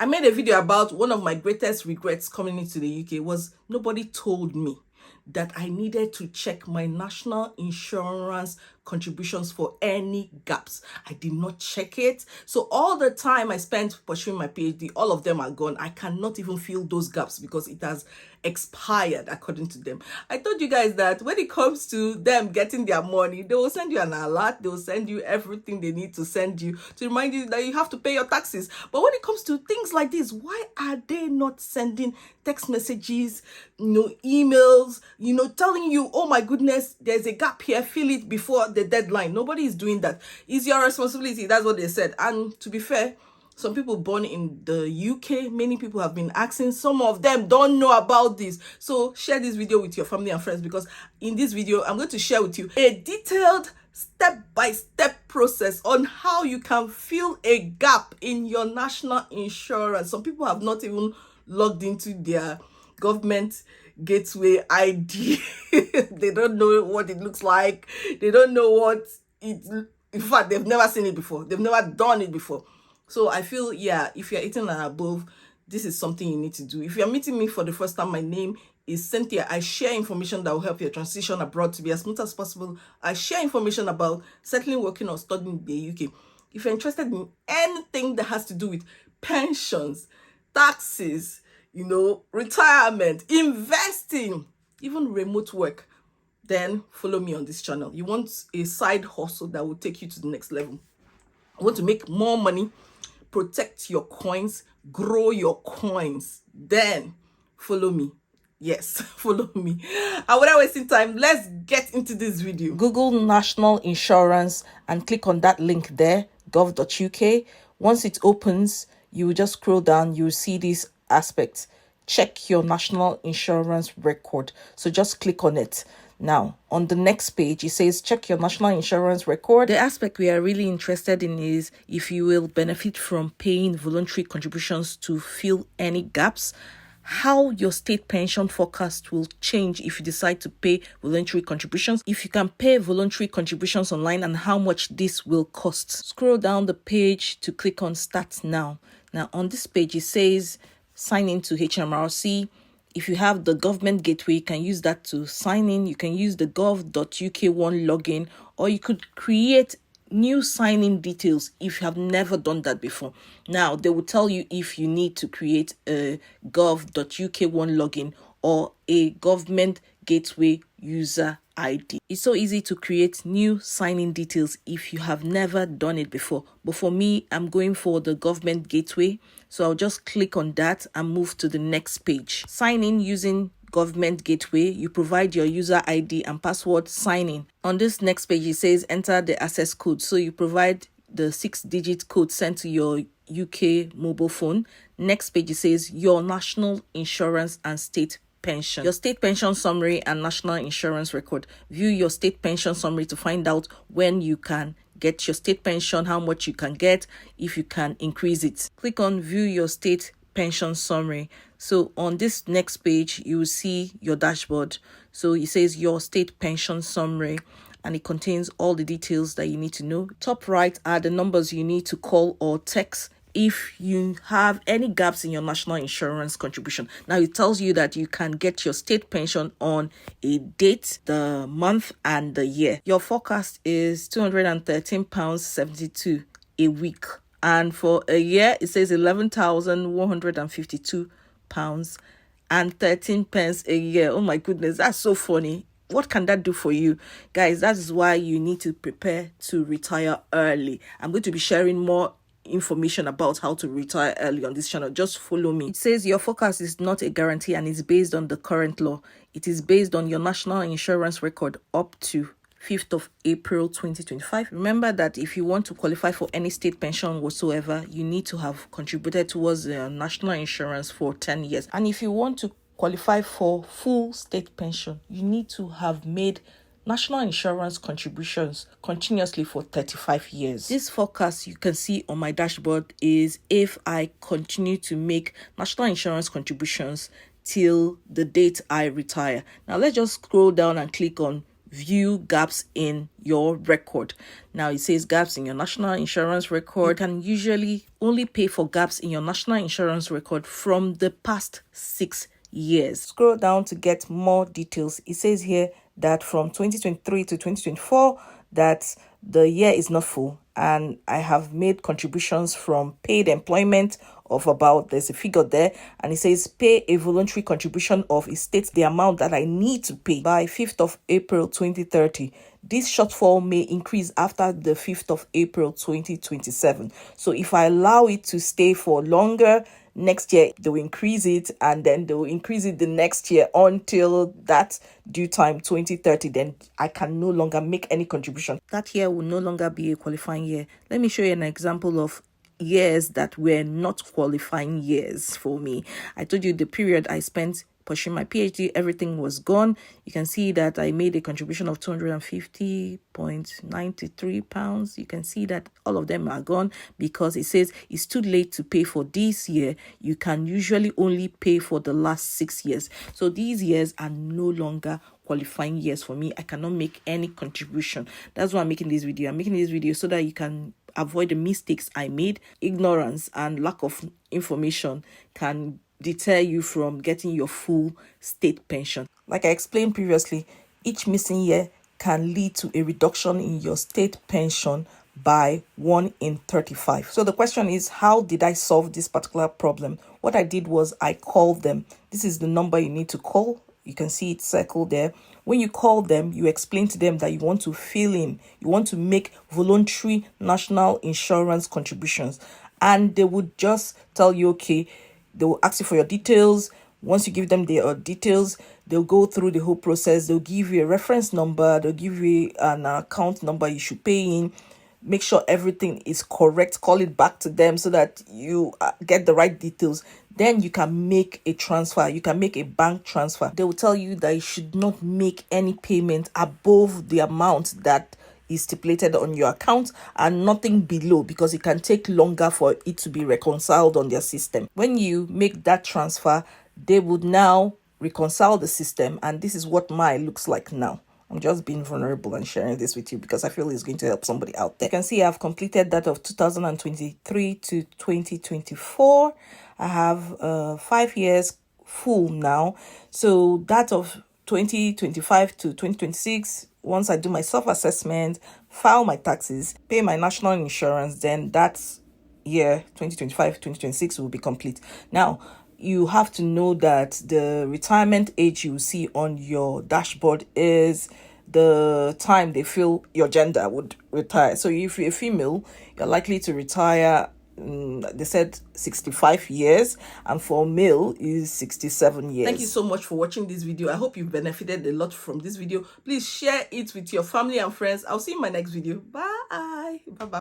I made a video about one of my greatest regrets coming into the UK was nobody told me that I needed to check my national insurance contributions for any gaps. I did not check it. So all the time I spent pursuing my PhD, all of them are gone. I cannot even fill those gaps because it has expired according to them. I told you guys that when it comes to them getting their money, they will send you an alert. They will send you everything they need to send you to remind you that you have to pay your taxes. But when it comes to things like this, why are they not sending text messages, emails, telling you, oh my goodness, there's a gap here, fill it before the deadline? Nobody is doing that. It's your responsibility. That's what they said. And to be fair, some people born in the UK, many people have been asking. Some of them don't know about this. So share this video with your family and friends, because in this video, I'm going to share with you a detailed step-by-step process on how you can fill a gap in your national insurance. Some people have not even logged into their government gateway ID. They don't know what it looks like. They don't know what it, in fact, they've never seen it before. They've never done it before. So I feel, yeah, if you're 18 and above, this is something you need to do. If you're meeting me for the first time, my name is Cynthia. I share information that will help your transition abroad to be as smooth as possible. I share information about settling, working, or studying in the UK. If you're interested in anything that has to do with pensions, taxes, retirement, investing, even remote work, then follow me on this channel. You want a side hustle that will take you to the next level. You want to make more money, protect your coins, grow your coins, then follow me. Yes, follow me. And without wasting time, let's get into this video. Google national insurance and click on that link there, gov.uk. Once it opens, you will just scroll down. You will see this aspect. Check your national insurance record. So just click on it. Now, on the next page, it says check your national insurance record. The aspect we are really interested in is if you will benefit from paying voluntary contributions to fill any gaps, how your state pension forecast will change if you decide to pay voluntary contributions, if you can pay voluntary contributions online, and how much this will cost. Scroll down the page to click on Start Now. Now, on this page, it says sign in to HMRC. If you have the government gateway, you can use that to sign in. You can use the gov.uk one login, or you could create new sign-in details if you have never done that before. Now, they will tell you if you need to create a gov.uk one login or a government gateway user ID. It's so easy to create new sign-in details if you have never done it before. But for me, I'm going for the government gateway. So I'll just click on that and move to the next page. Sign in using government gateway. You provide your user ID and password, sign in. On this next page, it says enter the access code. So you provide the 6-digit code sent to your UK mobile phone. Next page, it says your national insurance and state pension. Your state pension summary and national insurance record. View your state pension summary to find out when you can get your state pension, how much you can get, if you can increase it. Click on view your state pension summary. So on this next page, you will see your dashboard. So it says your state pension summary, and it contains all the details that you need to know. Top right are the numbers you need to call or text if you have any gaps in your national insurance contribution. Now, it tells you that you can get your state pension on a date, the month, and the year. Your forecast is £213.72 a week. And for a year, it says £11,152 and 13 pence a year. Oh my goodness, that's so funny. What can that do for you? Guys, that is why you need to prepare to retire early. I'm going to be sharing more information about how to retire early on this channel. Just follow me. It says your forecast is not a guarantee and is based on the current law. It is based on your national insurance record up to 5th of April 2025. Remember that if you want to qualify for any state pension whatsoever, you need to have contributed towards national insurance for 10 years. And if you want to qualify for full state pension, you need to have made national insurance contributions continuously for 35 years. This forecast you can see on my dashboard is if I continue to make national insurance contributions till the date I retire. Now let's just scroll down and click on view gaps in your record. Now it says gaps in your national insurance record. You can usually only pay for gaps in your national insurance record from the past 6 years. Scroll down to get more details. It says here that from 2023 to 2024 that the year is not full, and I have made contributions from paid employment of about, there's a figure there, and it says pay a voluntary contribution of, it states the amount that I need to pay by 5th of April 2030. This shortfall may increase after the 5th of April 2027. So if I allow it to stay for longer, next year they will increase it, and then they will increase it the next year until that due time 2030. Then I can no longer make any contribution. That year will no longer be a qualifying year. Let me show you an example of years that were not qualifying years for me. I told you the period I spent pursuing my PhD, everything was gone. You can see that I made a contribution of £250.93. You can see that all of them are gone because it says it's too late to pay for this year. You can usually only pay for the last 6 years. So these years are no longer qualifying years for me. I cannot make any contribution. That's why I'm making this video. I'm making this video so that you can avoid the mistakes I made. Ignorance and lack of information can deter you from getting your full state pension. Like I explained previously, each missing year can lead to a reduction in your state pension by 1 in 35. So the question is, how did I solve this particular problem? What I did was I called them. This is the number you need to call. You can see it circled there. When you call them, you explain to them that you want to fill in, you want to make voluntary national insurance contributions, and they would just tell you, okay, they will ask you for your details. Once you give them their details, they'll go through the whole process. They'll give you a reference number. They'll give you an account number you should pay in. Make sure everything is correct. Call it back to them so that you get the right details. Then you can make a transfer. You can make a bank transfer. They will tell you that you should not make any payment above the amount that is stipulated on your account and nothing below, because it can take longer for it to be reconciled on their system. When you make that transfer, they would now reconcile the system, and this is what mine looks like now. I'm just being vulnerable and sharing this with you because I feel it's going to help somebody out there. You can see I've completed that of 2023 to 2024. I have 5 years full now. So that of 2025 to 2026, once I do my self-assessment, file my taxes, pay my national insurance, then that year 2025 2026 will be complete. Now you have to know that the retirement age you see on your dashboard is the time they feel your gender would retire. So if you're a female, you're likely to retire, they said 65 years, and for male is 67 years. Thank you so much for watching this video. I hope you benefited a lot from this video. Please share it with your family and friends. I'll see you in my next video. Bye. Bye.